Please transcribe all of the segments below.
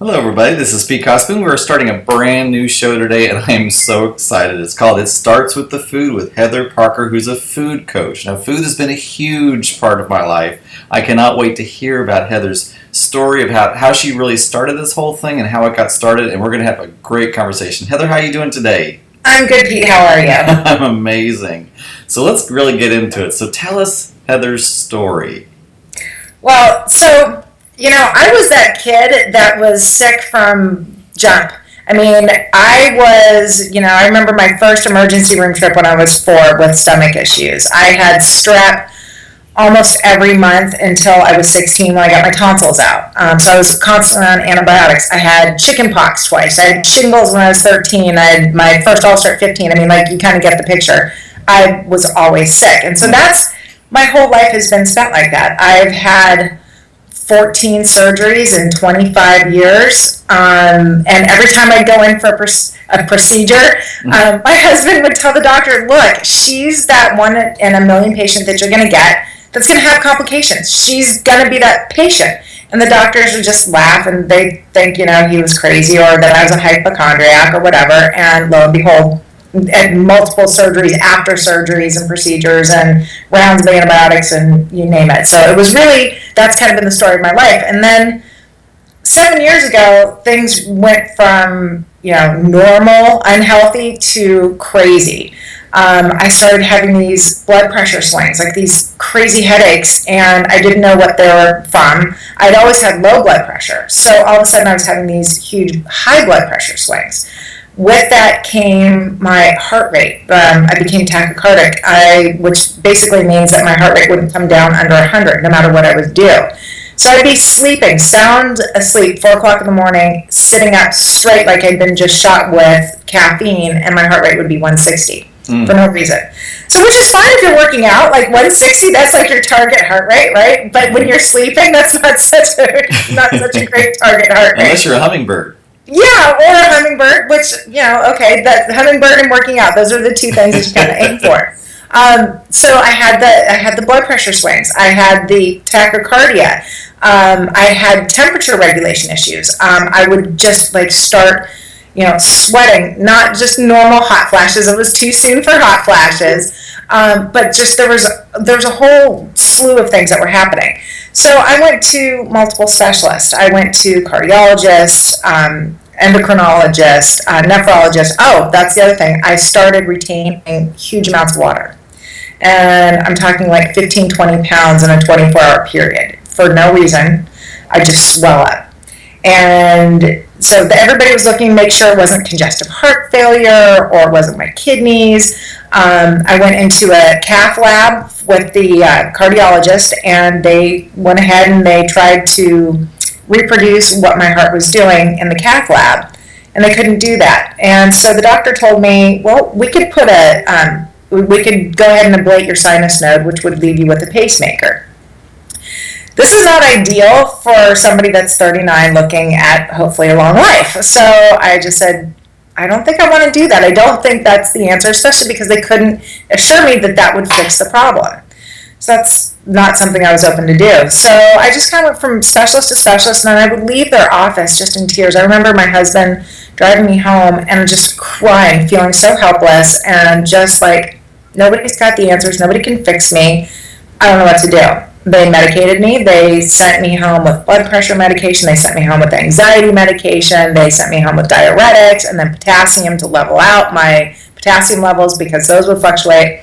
Hello, everybody. This is Pete Cosman. We're starting a brand new show today, and I am so excited. It's called It Starts with the Food with Heather Parker, who's a food coach. Now, food has been a huge part of my life. I cannot wait to hear about Heather's story of how she really started this whole thing and how it got started, and we're going to have a great conversation. Heather, how are you doing today? I'm good, Pete. How are you? I'm amazing. So let's really get into it. So tell us Heather's story. Well, I was that kid that was sick from jump. I remember my first emergency room trip when I was 4 with stomach issues. I had strep almost every month until I was 16 when I got my tonsils out. So I was constantly on antibiotics. I had chicken pox twice. I had shingles when I was 13. I had my first ulcer at 15. You kind of get the picture. I was always sick. And so my whole life has been spent like that. I've had 14 surgeries in 25 years. And every time I go in for a procedure, my husband would tell the doctor, look, she's that one in a million patient that you're going to get that's going to have complications. She's going to be that patient. And the doctors would just laugh and they think, he was crazy or that I was a hypochondriac or whatever. And lo and behold, at multiple surgeries after surgeries and procedures and rounds of antibiotics and you name it. So it was really, that's kind of been the story of my life. And then 7 years ago, things went from, normal, unhealthy to crazy. I started having these blood pressure swings, like these crazy headaches, and I didn't know what they were from. I'd always had low blood pressure. So all of a sudden I was having these huge high blood pressure swings. With that came my heart rate. I became tachycardic, which basically means that my heart rate wouldn't come down under 100 no matter what I would do. So I'd be sleeping, sound asleep, 4 o'clock in the morning, sitting up straight like I'd been just shot with caffeine, and my heart rate would be 160 for no reason. So which is fine if you're working out, like 160, that's like your target heart rate, right? But when you're sleeping, that's not such a great target heart rate. Unless you're a hummingbird. Yeah, or a hummingbird, which, that hummingbird and working out, those are the two things that you kind of aim for. So I had the blood pressure swings. I had the tachycardia. I had temperature regulation issues. I would just start, sweating, not just normal hot flashes. It was too soon for hot flashes. But just there was a whole slew of things that were happening. So I went to multiple specialists. I went to cardiologists, endocrinologist, nephrologist. Oh, that's the other thing. I started retaining huge amounts of water. And I'm talking like 15, 20 pounds in a 24-hour period. For no reason, I just swell up. And so everybody was looking to make sure it wasn't congestive heart failure or it wasn't my kidneys. I went into a cath lab with the cardiologist, and they went ahead and they tried to reproduce what my heart was doing in the cath lab, and they couldn't do that. And so the doctor told me, well, we could go ahead and ablate your sinus node, which would leave you with a pacemaker. This is not ideal for somebody that's 39 looking at hopefully a long life. So I just said, I don't think I want to do that. I don't think that's the answer, especially because they couldn't assure me that that would fix the problem. So that's not something I was open to do. So I just kind of went from specialist to specialist, and then I would leave their office just in tears. I remember my husband driving me home and just crying, feeling so helpless, and just like, nobody's got the answers. Nobody can fix me. I don't know what to do. They medicated me. They sent me home with blood pressure medication. They sent me home with anxiety medication. They sent me home with diuretics and then potassium to level out my potassium levels because those would fluctuate.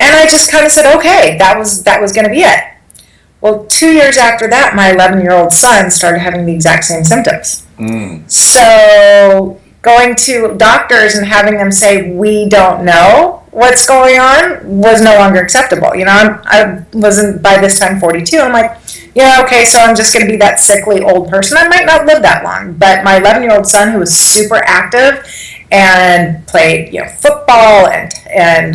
And I just kind of said, okay, that was going to be it. Well, 2 years after that, my 11-year-old son started having the exact same symptoms. So going to doctors and having them say, we don't know what's going on, was no longer acceptable. I wasn't by this time 42. I'm like, okay, so I'm just going to be that sickly old person. I might not live that long. But my 11-year-old son, who was super active and played, football and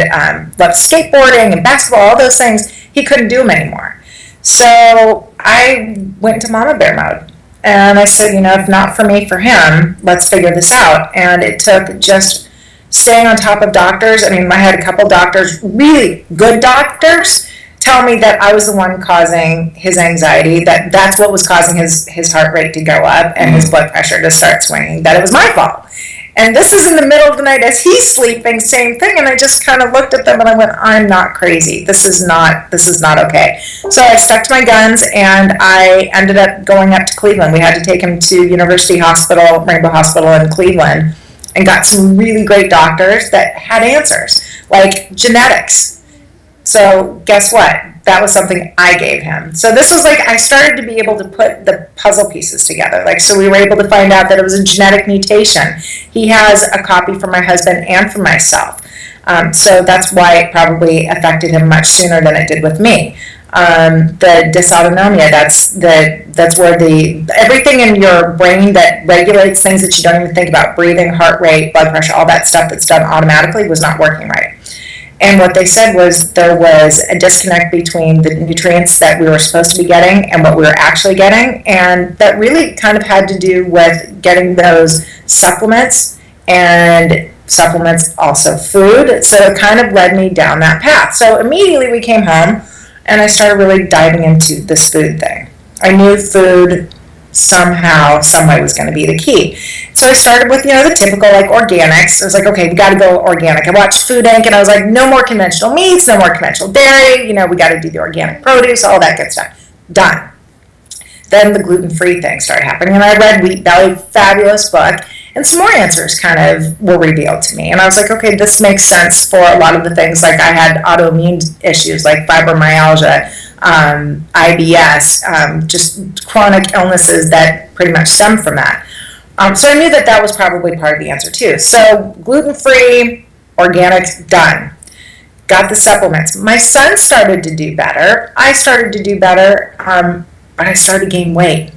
loved skateboarding and basketball, all those things, he couldn't do them anymore. So I went into mama bear mode. And I said, if not for me, for him, let's figure this out. And it took just staying on top of doctors. I had a couple doctors, really good doctors, tell me that I was the one causing his anxiety, that that's what was causing his heart rate to go up and his blood pressure to start swinging, that it was my fault. And this is in the middle of the night as he's sleeping, same thing. And I just kind of looked at them and I went, I'm not crazy. This is not okay. So I stuck to my guns and I ended up going up to Cleveland. We had to take him to University Hospital, Rainbow Hospital in Cleveland, and got some really great doctors that had answers, like genetics. So guess what? That was something I gave him. So this was like, I started to be able to put the puzzle pieces together. Like, so we were able to find out that it was a genetic mutation. He has a copy for my husband and for myself. So that's why it probably affected him much sooner than it did with me. The dysautonomia, that's where everything in your brain that regulates things that you don't even think about, breathing, heart rate, blood pressure, all that stuff that's done automatically, was not working right. And what they said was there was a disconnect between the nutrients that we were supposed to be getting and what we were actually getting. And that really kind of had to do with getting those supplements, and supplements also food. So it kind of led me down that path. So immediately we came home and I started really diving into this food thing. I knew food somehow, some way was going to be the key. So I started with, the typical like organics. I was like, okay, we got to go organic. I watched Food Inc. and I was like, no more conventional meats, no more conventional dairy. We got to do the organic produce, all that good stuff. Done. Then the gluten-free thing started happening, and I read Wheat Belly, fabulous book, and some more answers kind of were revealed to me. And I was like, okay, this makes sense for a lot of the things. Like I had autoimmune issues like fibromyalgia, IBS, just chronic illnesses that pretty much stem from that. So I knew that was probably part of the answer too. So gluten-free, organic, done. Got the supplements. My son started to do better. I started to do better, but I started to gain weight.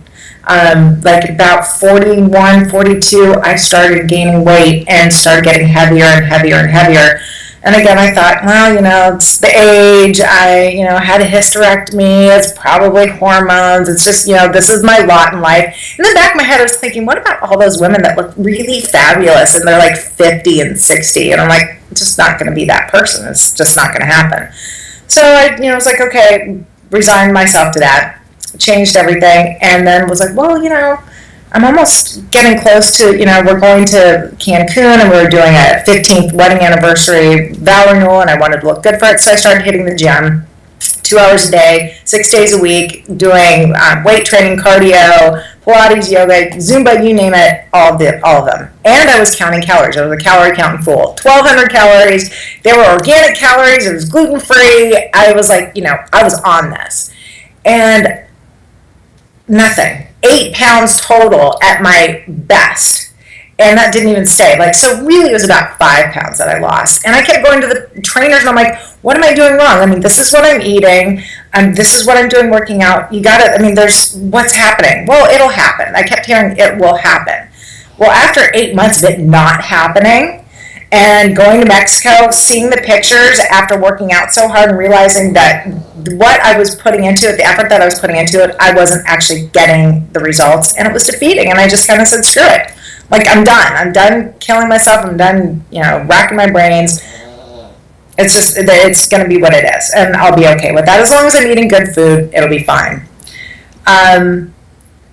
Like about 41, 42, I started gaining weight and started getting heavier and heavier and heavier. And again, I thought, well, it's the age. I, had a hysterectomy. It's probably hormones. It's just, this is my lot in life. In the back of my head, I was thinking, what about all those women that look really fabulous and they're like 50 and 60? And I'm like, it's just not going to be that person. It's just not going to happen. So I, was like, okay, resigned myself to that, changed everything, and then was like, well, I'm almost getting close to, we're going to Cancun and we're doing a 15th wedding anniversary vow renewal and I wanted to look good for it. So I started hitting the gym 2 hours a day, 6 days a week, doing weight training, cardio, Pilates, yoga, Zumba, you name it, all of them. And I was counting calories. I was a calorie counting fool. 1,200 calories. They were organic calories. It was gluten-free. I was like, I was on this. And nothing. 8 pounds total at my best. And that didn't even stay. So really it was about 5 pounds that I lost. And I kept going to the trainers and I'm like, what am I doing wrong? I mean, this is what I'm eating. This is what I'm doing working out. There's what's happening. Well, it'll happen. I kept hearing it will happen. Well, after 8 months of it not happening, and going to Mexico, seeing the pictures after working out so hard and realizing that what I was putting into it, the effort that I was putting into it, I wasn't actually getting the results, and it was defeating. And I just kind of said, screw it. I'm done. I'm done killing myself. I'm done, racking my brains. It's going to be what it is, and I'll be okay with that. As long as I'm eating good food, it'll be fine.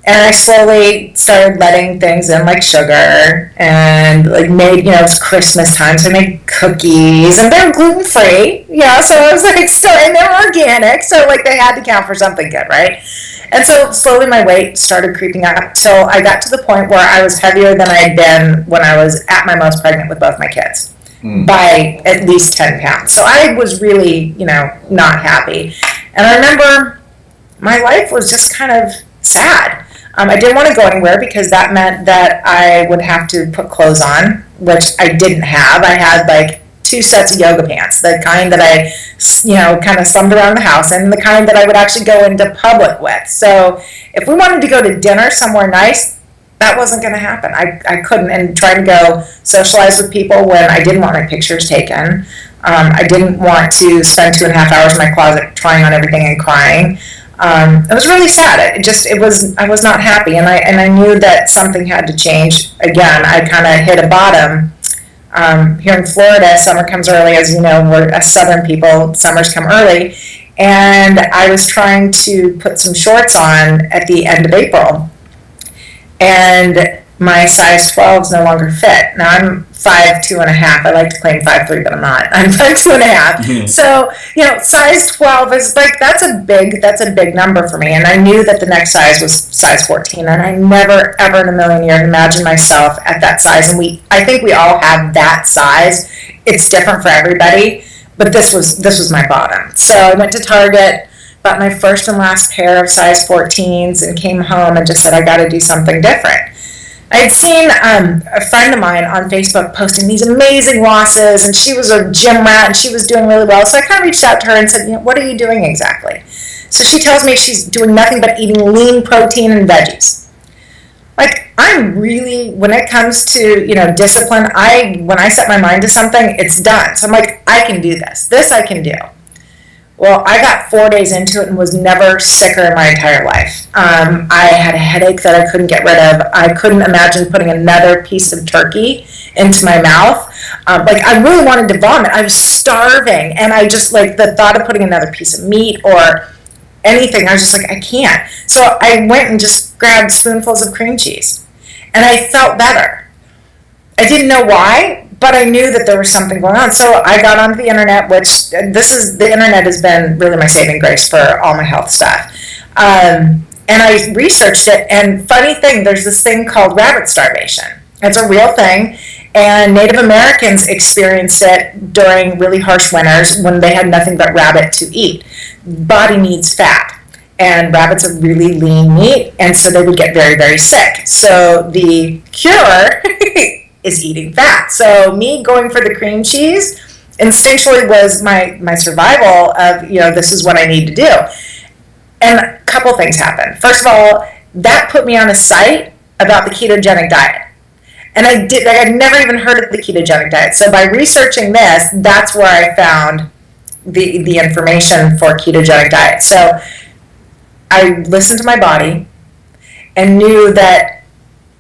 And I slowly started letting things in like sugar and made, it's Christmas time, so I made cookies and they're gluten-free, so I was still, and they're organic, so they had to count for something good, right? And so slowly my weight started creeping up till I got to the point where I was heavier than I had been when I was at my most pregnant with both my kids by at least 10 pounds. So I was really, not happy. And I remember my life was just kind of sad. I didn't want to go anywhere because that meant that I would have to put clothes on, which I didn't have. I had 2 sets of yoga pants, the kind that I, kind of slummed around the house, and the kind that I would actually go into public with. So if we wanted to go to dinner somewhere nice, that wasn't going to happen. I couldn't, and try to go socialize with people when I didn't want my pictures taken. I didn't want to spend 2.5 hours in my closet trying on everything and crying. It was really sad. I was not happy, and I knew that something had to change. Again, I kind of hit a bottom. Here in Florida, summer comes early, as you know, we're southern people, summers come early, and I was trying to put some shorts on at the end of April, and my size 12 is no longer fit. Now I'm 5'2.5". I like to claim 5'3", but I'm not. I'm 5'2.5". So, size 12 is like, that's a big number for me. And I knew that the next size was size 14, and I never ever in a million years imagined myself at that size. And I think we all have that size. It's different for everybody, but this was my bottom. So I went to Target, bought my first and last pair of size 14s, and came home and just said, I got to do something different. I had seen a friend of mine on Facebook posting these amazing losses, and she was a gym rat, and she was doing really well. So I kind of reached out to her and said, what are you doing exactly? So she tells me she's doing nothing but eating lean protein and veggies. Like, I'm really, when it comes to, discipline, when I set my mind to something, it's done. So I'm like, I can do this. This I can do. Well, I got 4 days into it and was never sicker in my entire life. I had a headache that I couldn't get rid of. I couldn't imagine putting another piece of turkey into my mouth. I really wanted to vomit. I was starving, and I just, the thought of putting another piece of meat or anything, I was just like, I can't. So I went and just grabbed spoonfuls of cream cheese, and I felt better. I didn't know why, but I knew that there was something going on. So I got onto the internet, which the internet has been really my saving grace for all my health stuff. And I researched it, and funny thing, there's this thing called rabbit starvation. It's a real thing, and Native Americans experienced it during really harsh winters when they had nothing but rabbit to eat. Body needs fat, and rabbits are really lean meat, and so they would get very, very sick. So the cure is eating fat. So me going for the cream cheese instinctually was my survival of, this is what I need to do. And a couple things happened. First of all, that put me on a site about the ketogenic diet. And I'd never even heard of the ketogenic diet. So by researching this, that's where I found the information for ketogenic diet. So I listened to my body and knew that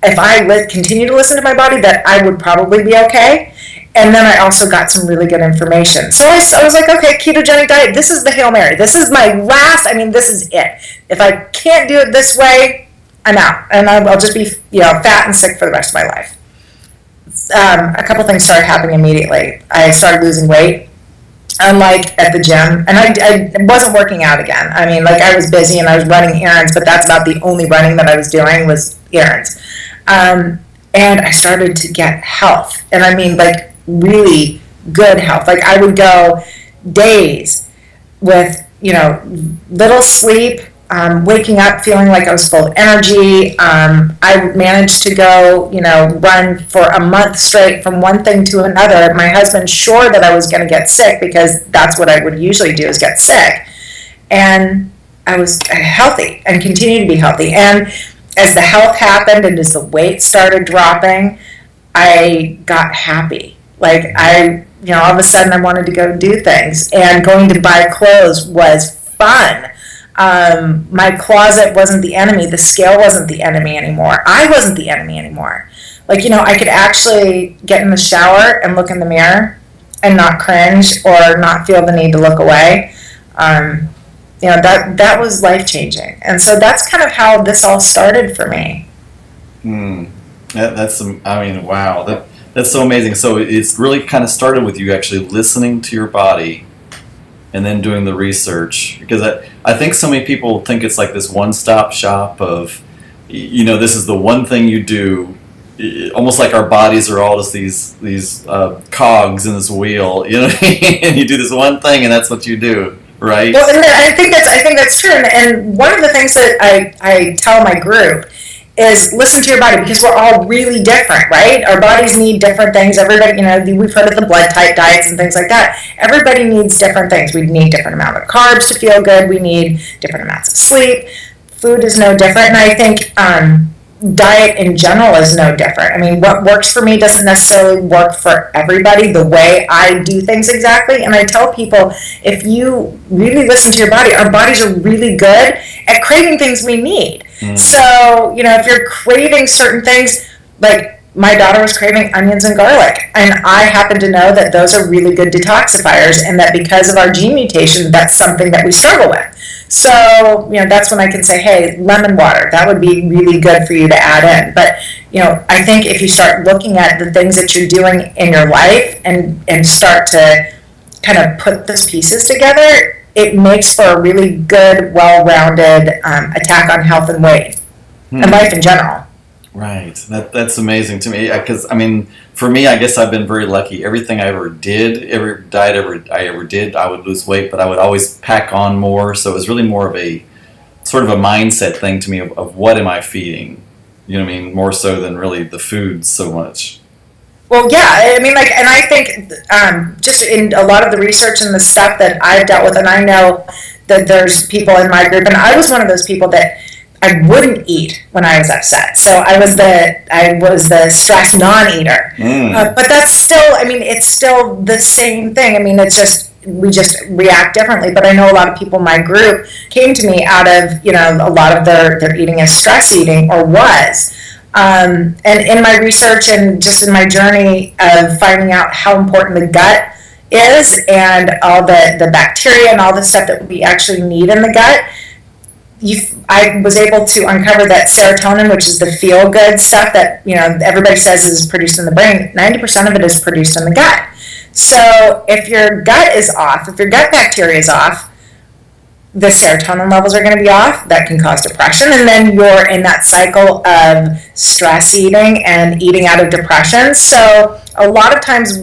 if I continue to listen to my body, that I would probably be okay. And then I also got some really good information. So I was like, okay, ketogenic diet, this is the Hail Mary. This is my last, this is it. If I can't do it this way, I'm out. And I'll just be fat and sick for the rest of my life. A couple things started happening immediately. I started losing weight. Unlike at the gym, and I wasn't working out again. I was busy and I was running errands, but that's about the only running that I was doing was errands. And I started to get health, and really good health. I would go days with, little sleep, waking up feeling like I was full of energy. I managed to go, run for a month straight from one thing to another. My husband's sure that I was going to get sick because that's what I would usually do is get sick. And I was healthy and continue to be healthy. And as the health happened and as the weight started dropping, I got happy. All of a sudden I wanted to go do things, and going to buy clothes was fun. My closet wasn't the enemy. The scale wasn't the enemy anymore. I wasn't the enemy anymore. I could actually get in the shower and look in the mirror and not cringe or not feel the need to look away. That was life-changing. And so that's kind of how this all started for me. Wow. That's so amazing. So it's really kind of started with you actually listening to your body and then doing the research. Because I think so many people think it's like this one-stop shop of, this is the one thing you do. Almost like our bodies are all just these cogs in this wheel, and you do this one thing and that's what you do. Right. Well, and I think that's true. And one of the things that I tell my group is listen to your body, because we're all really different, right? Our bodies need different things. Everybody, we've heard of the blood type diets and things like that. Everybody needs different things. We need different amount of carbs to feel good. We need different amounts of sleep. Food is no different. And I think diet in general is no different. What works for me doesn't necessarily work for everybody the way I do things exactly. And I tell people, if you really listen to your body, our bodies are really good at craving things we need. So, if you're craving certain things, my daughter was craving onions and garlic. And I happen to know that those are really good detoxifiers, and that because of our gene mutation, that's something that we struggle with. So, that's when I can say, hey, lemon water, that would be really good for you to add in. But, I think if you start looking at the things that you're doing in your life and start to kind of put those pieces together, it makes for a really good, well-rounded attack on health and weight and life in general. Right. That's amazing to me, because for me, I guess I've been very lucky. Everything I ever did, every diet I ever did, I would lose weight, but I would always pack on more. So it was really more of a sort of a mindset thing to me of what am I feeding? More so than really the food so much. Well, yeah, and I think just in a lot of the research and the stuff that I've dealt with, and I know that there's people in my group, and I was one of those people that I wouldn't eat when I was upset. So I was the stress non-eater. But that's still, it's still the same thing. It's just, we just react differently. But I know a lot of people in my group came to me out of, a lot of their eating as stress eating, or was. And in my research and just in my journey of finding out how important the gut is, and all the bacteria and all the stuff that we actually need in the gut, I was able to uncover that serotonin, which is the feel-good stuff that everybody says is produced in the brain. 90% of it is produced in the gut. So if your gut is off, if your gut bacteria is off, the serotonin levels are going to be off. That can cause depression, and then you're in that cycle of stress eating and eating out of depression. So a lot of times,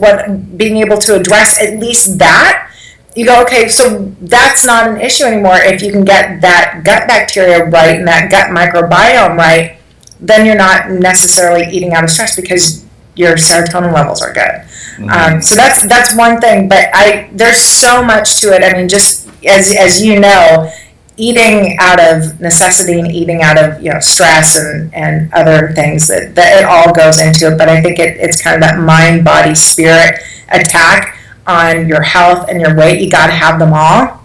being able to address at least that, you go, okay, so that's not an issue anymore. If you can get that gut bacteria right and that gut microbiome right, then you're not necessarily eating out of stress because your serotonin levels are good. So that's one thing. But there's so much to it. Just as you know, eating out of necessity and eating out of stress and other things that it all goes into it. But I think it's kind of that mind, body, spirit attack on your health and your weight. You got to have them all.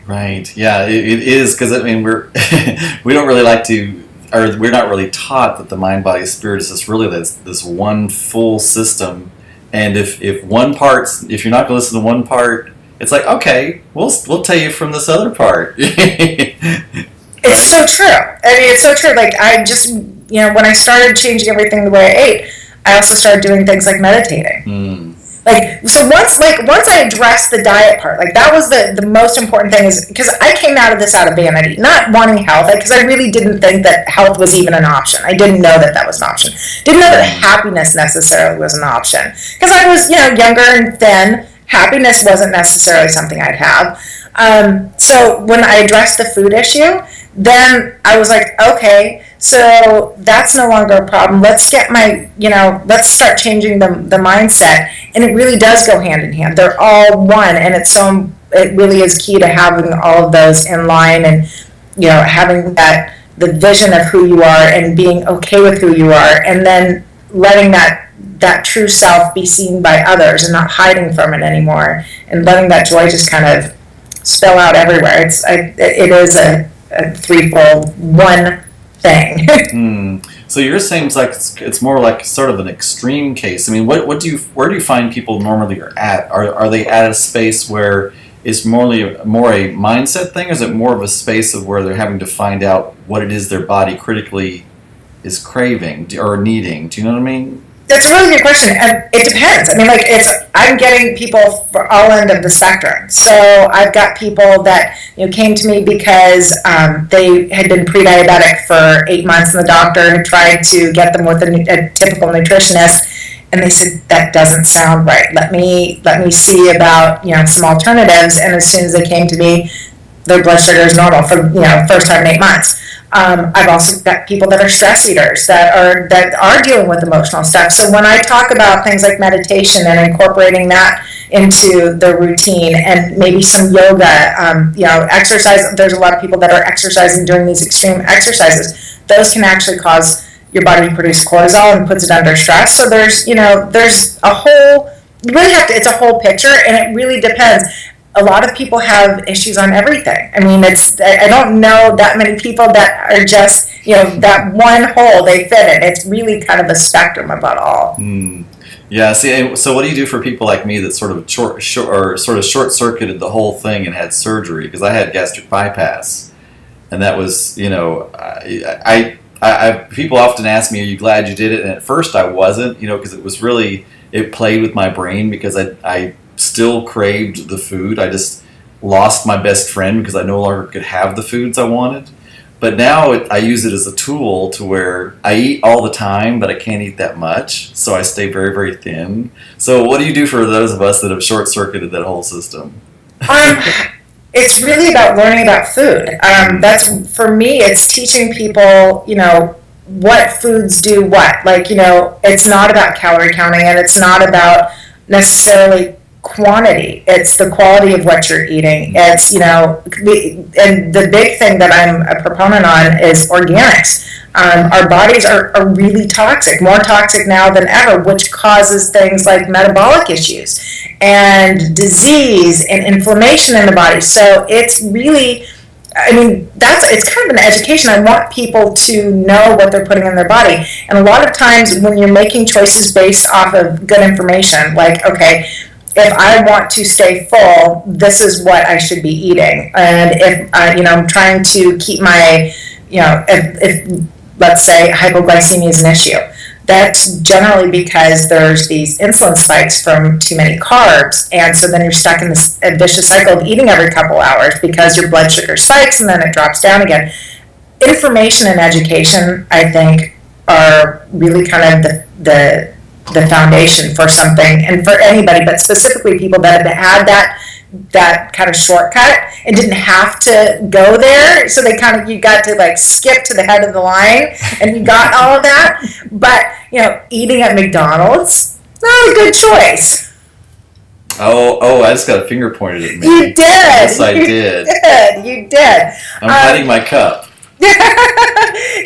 Right. Yeah, it is, because we're we don't really like to, or we're not really taught that the mind, body, spirit is just really this one full system. And if you're not going to listen to one part, it's like, okay, we'll tell you from this other part. It's so true. It's so true. I just when I started changing everything the way I ate, I also started doing things like meditating. So once I addressed the diet part, that was the most important thing, is because I came out of vanity, not wanting health, because I really didn't think that health was even an option. I didn't know that was an option. Didn't know that happiness necessarily was an option, because I was younger and thin. Happiness wasn't necessarily something I'd have. So when I addressed the food issue, then I was like, okay, so that's no longer a problem. Let's let's start changing the mindset. And it really does go hand in hand. They're all one, and it really is key to having all of those in line, and having the vision of who you are and being okay with who you are, and then letting that true self be seen by others and not hiding from it anymore, and letting that joy just kind of spill out everywhere. It is a threefold one thing. So you're saying it's more like sort of an extreme case. Where do you find people normally are at? Are they at a space where it's more a mindset thing, or is it more of a space of where they're having to find out what it is their body critically is craving or needing? Do you know what I mean? That's a really good question. It depends. I'm getting people for all end of the spectrum. So I've got people that came to me because they had been pre-diabetic for 8 months, and the doctor had tried to get them with a typical nutritionist, and they said, that doesn't sound right. Let me see about some alternatives. And as soon as they came to me, their blood sugar is normal for first time in 8 months. I've also got people that are stress eaters that are dealing with emotional stuff. So when I talk about things like meditation and incorporating that into the routine, and maybe some yoga, exercise. There's a lot of people that are exercising, doing these extreme exercises. Those can actually cause your body to produce cortisol and puts it under stress. So there's a whole. You really have to. It's a whole picture, and it really depends. A lot of people have issues on everything. I don't know that many people that are just that one hole they fit in. It's really kind of a spectrum of it all. Yeah. See, so what do you do for people like me that sort of short circuited the whole thing and had surgery? Because I had gastric bypass, and that was, people often ask me, "Are you glad you did it?" And at first, I wasn't, because it played with my brain because I still craved the food. I just lost my best friend because I no longer could have the foods I wanted. But now I use it as a tool to where I eat all the time, but I can't eat that much, so I stay very, very thin. So what do you do for those of us that have short-circuited that whole system? It's really about learning about food. That's, for me, it's teaching people, what foods do what. Like, it's not about calorie counting, and it's not about necessarily quantity. It's the quality of what you're eating. It's, and the big thing that I'm a proponent on is organics. Our bodies are really toxic, more toxic now than ever, which causes things like metabolic issues and disease and inflammation in the body. So it's really, it's kind of an education. I want people to know what they're putting in their body. And a lot of times when you're making choices based off of good information, like, okay, if I want to stay full, this is what I should be eating. And if, I'm trying to keep my, if let's say hypoglycemia is an issue, that's generally because there's these insulin spikes from too many carbs. And so then you're stuck in this vicious cycle of eating every couple hours because your blood sugar spikes and then it drops down again. Information and education, I think, are really kind of the foundation for something, and for anybody, but specifically people that have had that kind of shortcut and didn't have to go there. So you got to like skip to the head of the line and you got all of that. But, eating at McDonald's, not a good choice. Oh, I just got a finger pointed at me. You did. Yes, I did. You did. I'm hiding my cup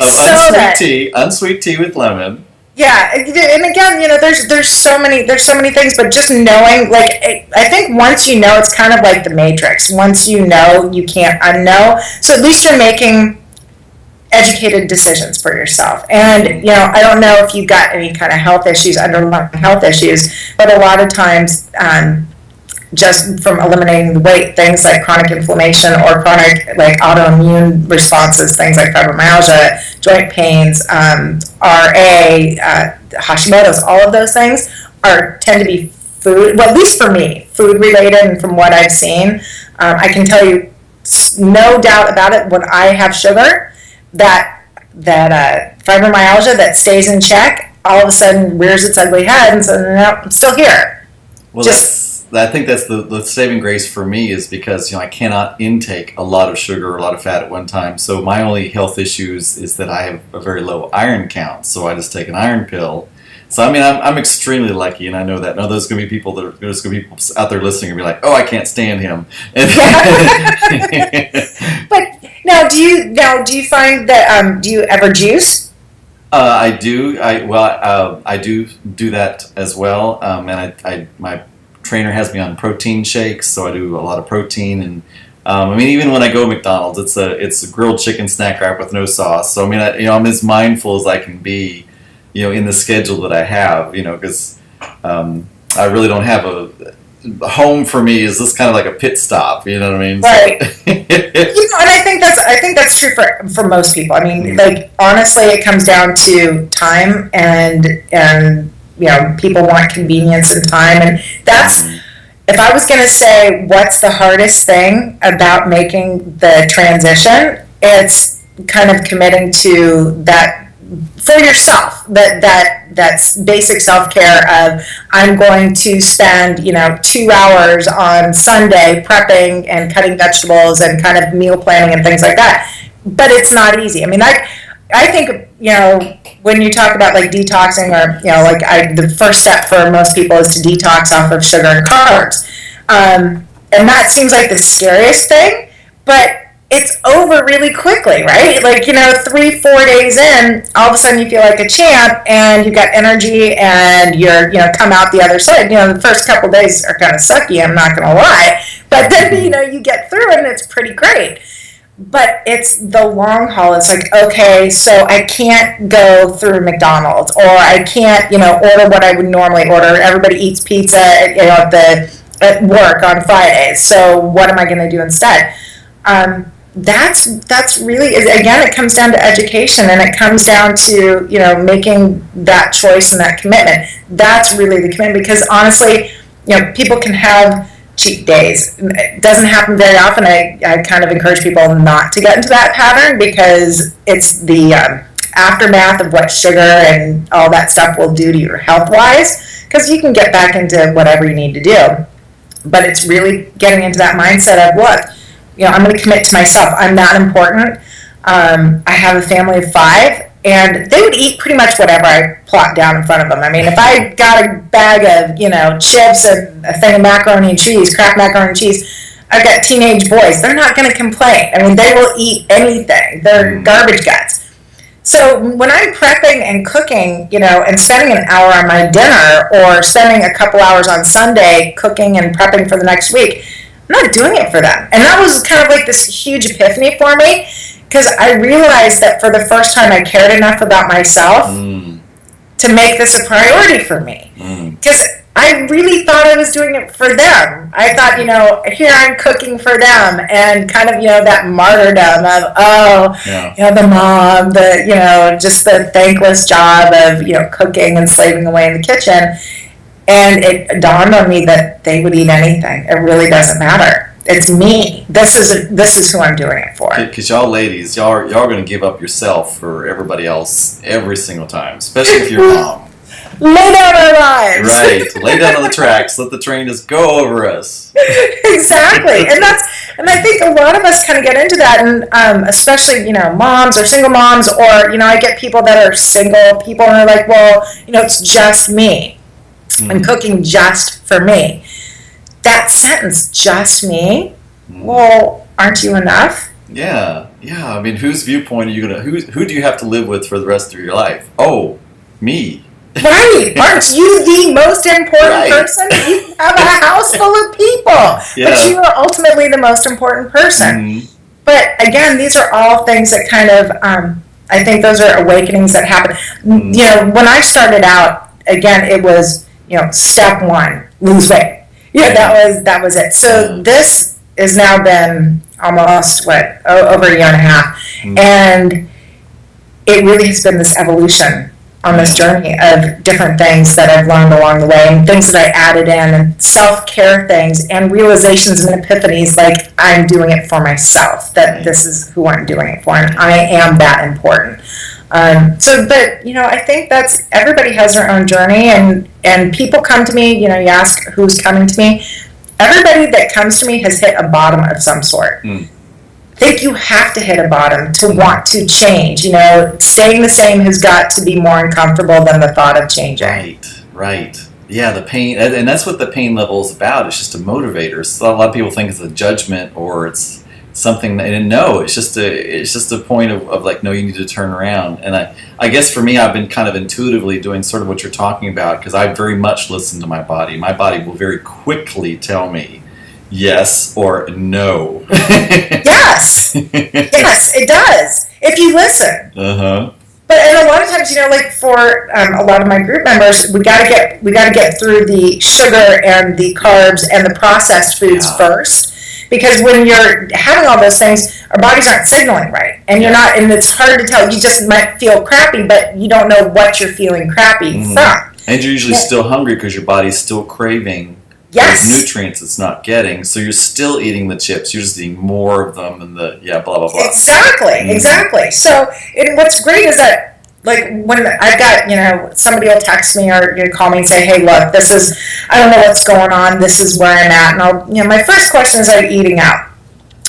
of unsweet tea with lemon. Yeah, and again, there's so many things, but just knowing, like, I think once you know, it's kind of like the Matrix. Once you know, you can't unknow. So at least you're making educated decisions for yourself. And, I don't know if you've got any kind of underlying health issues, but a lot of times, just from eliminating the weight, things like chronic inflammation or chronic like autoimmune responses, things like fibromyalgia, joint pains, RA, Hashimoto's, all of those things tend to be food, well, at least for me, food related. And from what I've seen, I can tell you, no doubt about it, when I have sugar, that fibromyalgia that stays in check all of a sudden rears its ugly head and says, no, I'm still here. Well, I think that's the saving grace for me, is because I cannot intake a lot of sugar or a lot of fat at one time. So my only health issues is that I have a very low iron count. So I just take an iron pill. So I'm extremely lucky, and I know that. Now there's going to be people out there listening and be like, "Oh, I can't stand him." But now, do you find that do you ever juice? I do. I do that as well. And my trainer has me on protein shakes, so I do a lot of protein. And even when I go to McDonald's, it's a grilled chicken snack wrap with no sauce. So I'm as mindful as I can be, in the schedule that I have, because I really don't have a home. For me is this kind of like a pit stop, you know what I mean? Right. And I think that's true for most people. Like, honestly, it comes down to time, and people want convenience and time, and that's, if I was going to say what's the hardest thing about making the transition, it's kind of committing to that for yourself, that's basic self-care of, I'm going to spend 2 hours on Sunday prepping and cutting vegetables and kind of meal planning and things like that. But it's not easy. I think when you talk about like detoxing, or the first step for most people is to detox off of sugar and carbs, and that seems like the scariest thing, but it's over really quickly, right? Like, 3-4 days in, all of a sudden you feel like a champ and you've got energy and you're, come out the other side. The first couple days are kind of sucky, I'm not going to lie. But then, you get through it and it's pretty great. but it's the long haul. It's like, okay, so I can't go through McDonald's, or I can't, order what I would normally order. Everybody eats pizza, at work on Fridays. So what am I going to do instead? That's really, again, it comes down to education, and it comes down to, making that choice and that commitment. That's really the commitment, because honestly, people can have cheat days. It doesn't happen very often. I kind of encourage people not to get into that pattern, because it's the aftermath of what sugar and all that stuff will do to your health wise, because you can get back into whatever you need to do. But it's really getting into that mindset of, look, I'm going to commit to myself. I'm that important. I have a family of 5, and they would eat pretty much whatever I plot down in front of them. I mean, if I got a bag of, chips and a thing of macaroni and cheese, Kraft macaroni and cheese, I've got teenage boys. They're not going to complain. I mean, they will eat anything. They're garbage guts. So when I'm prepping and cooking, and spending an hour on my dinner, or spending a couple hours on Sunday cooking and prepping for the next week, I'm not doing it for them. And that was kind of like this huge epiphany for me, because I realized that for the first time I cared enough about myself to make this a priority for me. Because I really thought I was doing it for them. I thought, here I'm cooking for them, and kind of, that martyrdom of, the mom, just the thankless job of, cooking and slaving away in the kitchen. And it dawned on me that they would eat anything. It really doesn't matter. It's me. This is who I'm doing it for. Because y'all ladies, y'all are going to give up yourself for everybody else every single time, especially if you're mom. Lay down our lives. Right. Lay down on the tracks. Let the train just go over us. Exactly. And I think a lot of us kind of get into that, and especially, moms or single moms, or, I get people that are single people, and they're like, well, it's just me. I'm cooking just for me. That sentence, just me, well, aren't you enough? Yeah. I mean, whose viewpoint are you going to, who do you have to live with for the rest of your life? Oh, me. Right. Aren't you the most important person? You have a house full of people, but you are ultimately the most important person. But again, these are all things that kind of, I think those are awakenings that happen. When I started out, again, it was, step 1, lose weight. That was it. So this has now been almost, over a year and a half. And it really has been this evolution on this journey of different things that I've learned along the way, and things that I added in, and self-care things, and realizations and epiphanies, like I'm doing it for myself, that this is who I'm doing it for, and I am that important. I think that's, everybody has their own journey, and people come to me, you ask who's coming to me. Everybody that comes to me has hit a bottom of some sort. I think you have to hit a bottom to want to change. Staying the same has got to be more uncomfortable than the thought of changing. Right. Yeah, the pain, and that's what the pain level is about. It's just a motivator. So a lot of people think it's a judgment, or it's something, and no, it's just a point of like, no, you need to turn around. And I guess for me, I've been kind of intuitively doing sort of what you're talking about, because I very much listen to my body. My body will very quickly tell me yes or no. Yes, it does, if you listen. But and a lot of times, for a lot of my group members, we got to get through the sugar and the carbs and the processed foods first, because when you're having all those things, our bodies aren't signaling right, and you're not, and it's hard to tell. You just might feel crappy, but you don't know what you're feeling crappy from. And you're usually still hungry because your body's still craving those nutrients it's not getting, so you're still eating the chips, you're just eating more of them, and blah blah blah. Exactly. So what's great is that, like, when I've got, somebody will text me or call me and say, hey, look, I don't know what's going on, this is where I'm at, and I'll, my first question is, are you eating out?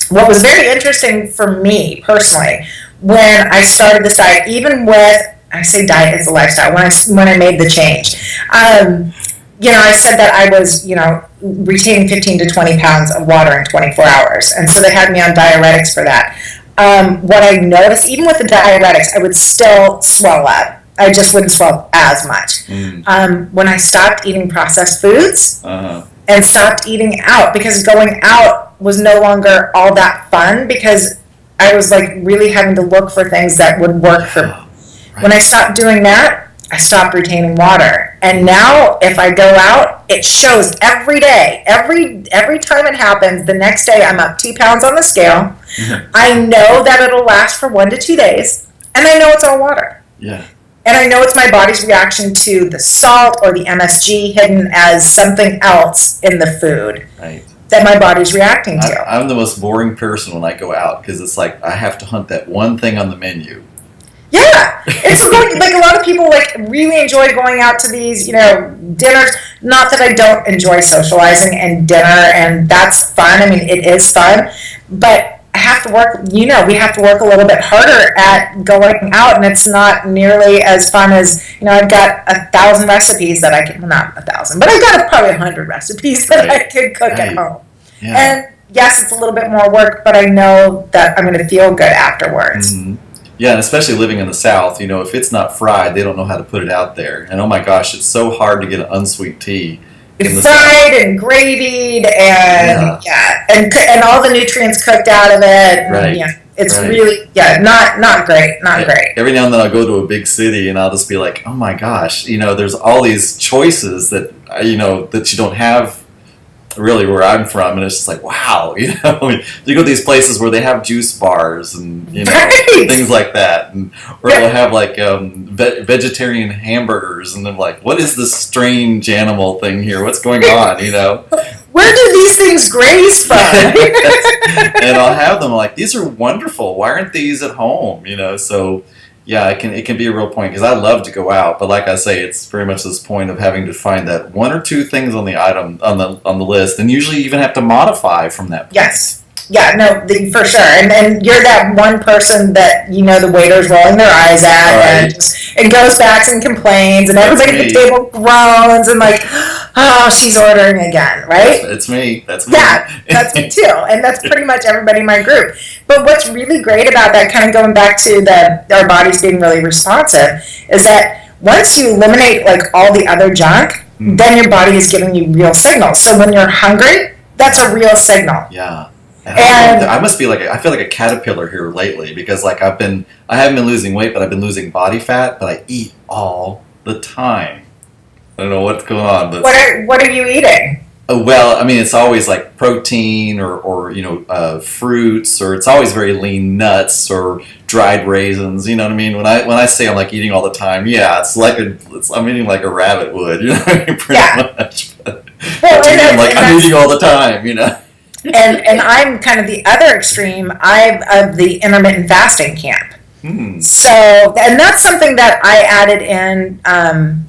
What was very interesting for me personally, when I started this diet, even with, I say diet is a lifestyle, when I made the change, I said that I was, retaining 15 to 20 pounds of water in 24 hours. And so they had me on diuretics for that. What I noticed, even with the diuretics, I would still swell up. I just wouldn't swell as much. When I stopped eating processed foods and stopped eating out, because going out was no longer all that fun, because I was like really having to look for things that would work for me. Right. When I stopped doing that, I stopped retaining water. And now if I go out, it shows every day. Every time it happens, the next day I'm up 2 pounds on the scale. I know that it'll last for 1 to 2 days. And I know it's all water. Yeah. And I know it's my body's reaction to the salt or the MSG hidden as something else in the food. Right. That my body's reacting to. I'm the most boring person when I go out because it's like I have to hunt that one thing on the menu. Yeah, it's like a lot of people like really enjoy going out to these, dinners. Not that I don't enjoy socializing and dinner, and that's fun. I mean, it is fun, but I have to work. We have to work a little bit harder at going out, and it's not nearly as fun as I've got 1,000 recipes that I can. Well, not 1,000, but I've got probably 100 recipes that I could cook at home. Yeah. And yes, it's a little bit more work, but I know that I'm going to feel good afterwards. Mm-hmm. Yeah, and especially living in the South, if it's not fried, they don't know how to put it out there. And oh my gosh, it's so hard to get an unsweet tea. It's fried and gravied and and all the nutrients cooked out of it. Right. Yeah, it's really not great, great. Every now and then I'll go to a big city and I'll just be like, oh my gosh, there's all these choices that that you don't have really where I'm from, and it's just like, wow, you go to these places where they have juice bars and things like that, or they'll have like vegetarian hamburgers, and they're like, what is this strange animal thing here? What's going on? Where do these things graze from? And I'll have them like, these are wonderful. Why aren't these at home? So. Yeah, it can be a real point because I love to go out, but like I say, it's very much this point of having to find that 1 or 2 things on the item on the list, and usually you even have to modify from that point. Yes. Yeah, no, for sure. And you're that one person that the waiter's rolling their eyes at, right. And goes back and complains, and everybody at the table groans and like, oh, she's ordering again, right? It's me. That's me. Yeah, that's me too, and that's pretty much everybody in my group. But what's really great about that, kind of going back to our bodies being really responsive, is that once you eliminate like all the other junk, then your body is giving you real signals. So when you're hungry, that's a real signal. Yeah. And I must be I feel like a caterpillar here lately because I haven't been losing weight, but I've been losing body fat, but I eat all the time. I don't know what's going on. But what are you eating? Well, I mean, it's always like protein or fruits, or it's always very lean nuts or dried raisins. You know what I mean? When I say I'm like eating all the time, yeah, I'm eating like a rabbit would, pretty much. But I'm eating all the time, And I'm kind of the other extreme. I'm of the intermittent fasting camp. So, and that's something that I added in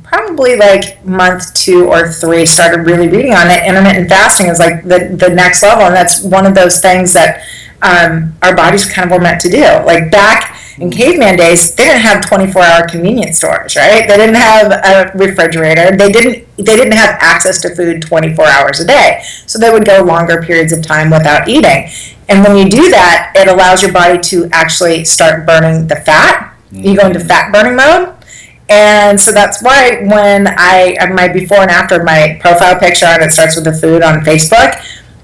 probably like month 2 or 3, started really reading on it. Intermittent fasting is like the next level, and that's one of those things that our bodies kind of were meant to do. Like back in caveman days, they didn't have 24-hour convenience stores, right? They didn't have a refrigerator. They didn't have access to food 24 hours a day. So they would go longer periods of time without eating. And when you do that, it allows your body to actually start burning the fat. You go into fat burning mode. And so that's why when my before and after, my profile picture, and it starts with the food on Facebook,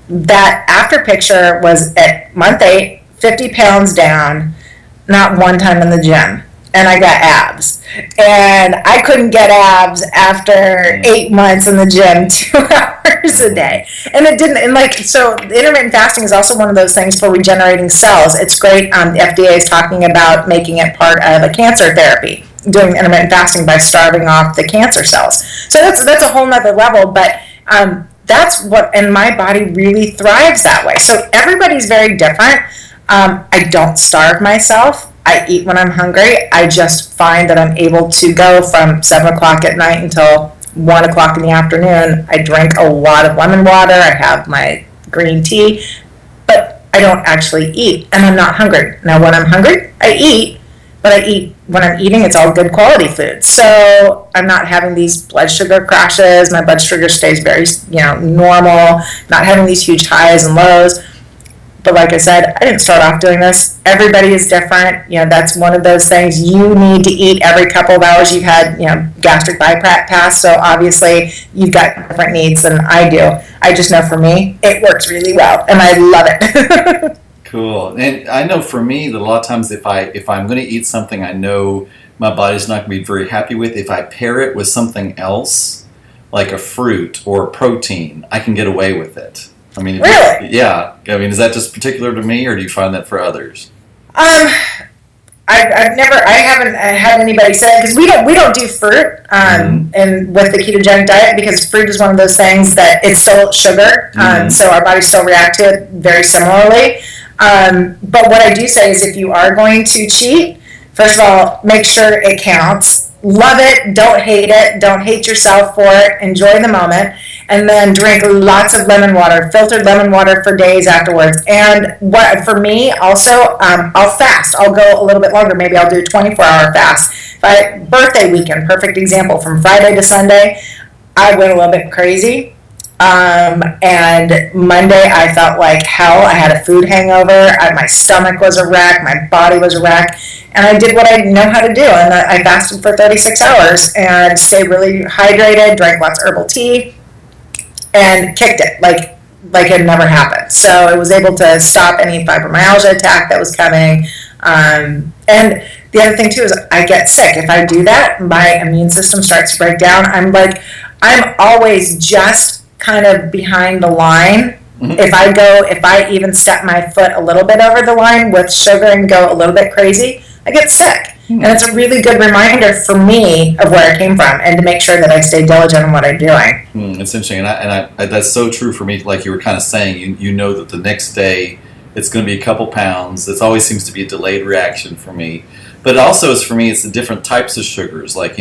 that after picture was at month 8, 50 pounds down, not one time in the gym. And I got abs. And I couldn't get abs after 8 months in the gym, 2 hours a day. And it didn't, so intermittent fasting is also one of those things for regenerating cells. It's great. The FDA is talking about making it part of a cancer therapy, doing intermittent fasting by starving off the cancer cells. So that's a whole nother level, but that's what, and my body really thrives that way. So everybody's very different. I don't starve myself. I eat when I'm hungry. I just find that I'm able to go from 7 o'clock at night until 1 o'clock in the afternoon. I drink a lot of lemon water. I have my green tea, but I don't actually eat, and I'm not hungry. Now, when I'm hungry, I eat, but I eat, when I'm eating, it's all good quality food. So I'm not having these blood sugar crashes. My blood sugar stays very, normal, not having these huge highs and lows. But like I said, I didn't start off doing this. Everybody is different. That's one of those things. You need to eat every couple of hours. You've had, gastric bypass, so obviously you've got different needs than I do. I just know for me, it works really well, and I love it. Cool. And I know for me that a lot of times if I'm going to eat something I know my body's not going to be very happy with, if I pair it with something else, like a fruit or a protein, I can get away with it. I mean, Really? yeah. I mean, is that just particular to me, or do you find that for others? Um, I haven't had anybody say, because we don't do fruit, and with the ketogenic diet, because fruit is one of those things that it's still sugar, so our bodies still react to it very similarly. But what I do say is, if you are going to cheat, first of all, make sure it counts. Love it, don't hate yourself for it, enjoy the moment, and then drink lots of lemon water, filtered lemon water for days afterwards. And what for me also, I'll fast. I'll go a little bit longer. Maybe I'll do a 24-hour fast. Birthday weekend, perfect example. From Friday to Sunday, I went a little bit crazy. And Monday I felt like hell. I had a food hangover. My stomach was a wreck. My body was a wreck. And I did what I know how to do. And I fasted for 36 hours and stayed really hydrated, drank lots of herbal tea, and kicked it like it never happened. So it was able to stop any fibromyalgia attack that was coming. And the other thing too is I get sick. If I do that, my immune system starts to break down. I'm always just kind of behind the line. If I even step my foot a little bit over the line with sugar and go a little bit crazy, I get sick. And it's a really good reminder for me of where I came from, and to make sure that I stay diligent in what I'm doing. It's interesting, and I that's so true for me. Like you were kind of saying, you know that the next day it's going to be a couple pounds. It always seems to be a delayed reaction for me. But it also is for me, it's the different types of sugars. Like,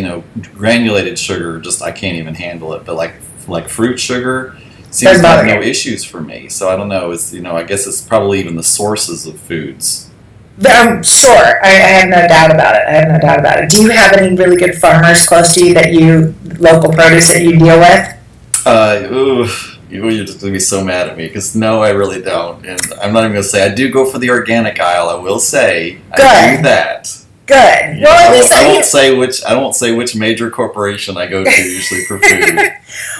granulated sugar, just I can't even handle it. But like fruit sugar seems to have no issues for me. So I don't know. It's I guess it's probably even the sources of foods. Sure, I have no doubt about it. Do you have any really good farmers close to you local produce that you deal with? You're just going to be so mad at me, because no, I really don't. And I'm not even going to say I do go for the organic aisle. I will say I do that. Good. Well, at least I won't say which major corporation I go to usually for food.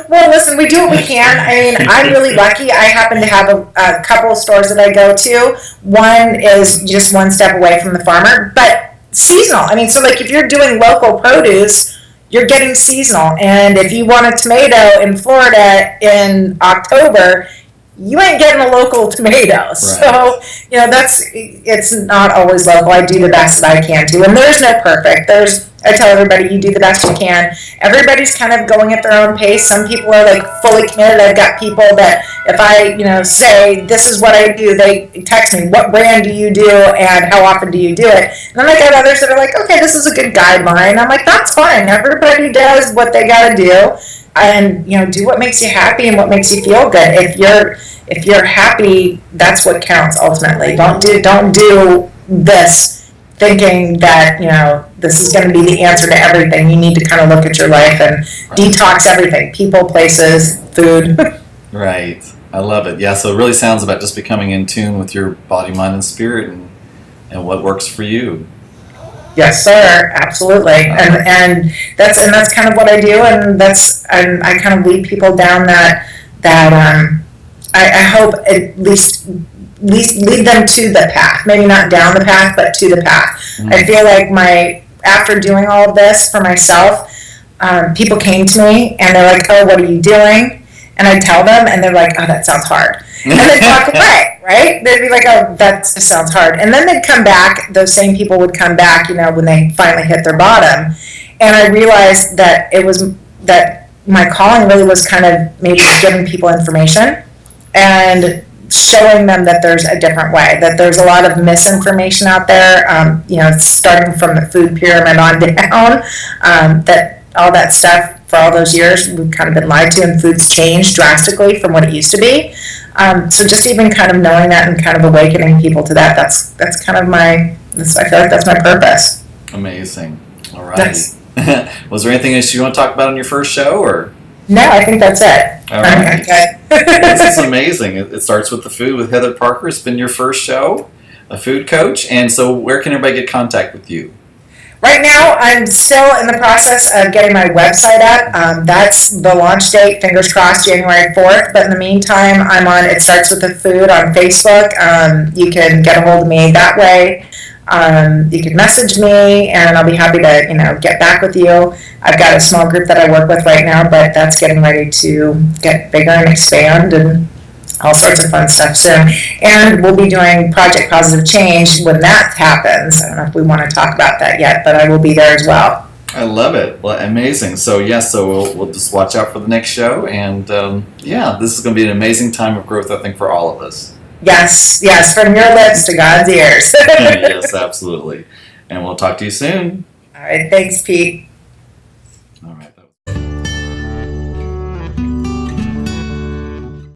Well, listen, we do what we can. I mean, I'm really lucky. I happen to have a couple of stores that I go to. One is just one step away from the farmer, but seasonal. I mean, so like if you're doing local produce, you're getting seasonal. And if you want a tomato in Florida in October, you ain't getting a local tomato. Right. So, it's not always local. I do the best that I can too. And there's no perfect. I tell everybody, you do the best you can. Everybody's kind of going at their own pace. Some people are like fully committed. I've got people that if I, say this is what I do, they text me, what brand do you do and how often do you do it? And then I got others that are like, okay, this is a good guideline. I'm like, that's fine. Everybody does what they got to do. And do what makes you happy and what makes you feel good. If you're happy, that's what counts ultimately. Don't do this thinking that this is going to be the answer to everything. You need to kind of look at your life and detox everything: people, places, food. Right. I love it. Yeah. So it really sounds about just becoming in tune with your body, mind, and spirit, and what works for you. Yes, sir. Absolutely. And that's kind of what I do, and I kind of lead people down that I hope at least lead them to the path. Maybe not down the path, but to the path. I feel like after doing all of this for myself, people came to me and they're like, "Oh, what are you doing?" And I tell them, and they're like, "Oh, that sounds hard." And they'd walk away, right? They'd be like, "Oh, that just sounds hard." And then they'd come back. Those same people would come back, when they finally hit their bottom. And I realized that that my calling really was kind of maybe giving people information and showing them that there's a different way, that there's a lot of misinformation out there, starting from the food pyramid on down, that all that stuff for all those years we've kind of been lied to, and food's changed drastically from what it used to be. So just even kind of knowing that and kind of awakening people to that's kind of I feel like that's my purpose. Amazing. All right. Was there anything else you want to talk about on your first show, or? No, I think that's it. All right. This is amazing. It starts with the food with Heather Parker. It's been your first show, a food coach. And so where can everybody get contact with you? Right now, I'm still in the process of getting my website up. That's the launch date, fingers crossed, January 4th. But in the meantime, I'm on It Starts With the Food on Facebook. You can get a hold of me that way. You can message me, and I'll be happy to, get back with you. I've got a small group that I work with right now, but that's getting ready to get bigger and expand, and all sorts of fun stuff soon. And we'll be doing Project Positive Change when that happens. I don't know if we want to talk about that yet, but I will be there as well. I love it. Well, amazing. So yes, so we'll just watch out for the next show, and this is going to be an amazing time of growth, I think, for all of us. Yes, from your lips to God's ears. Yes, absolutely. And we'll talk to you soon. All right, thanks, Pete.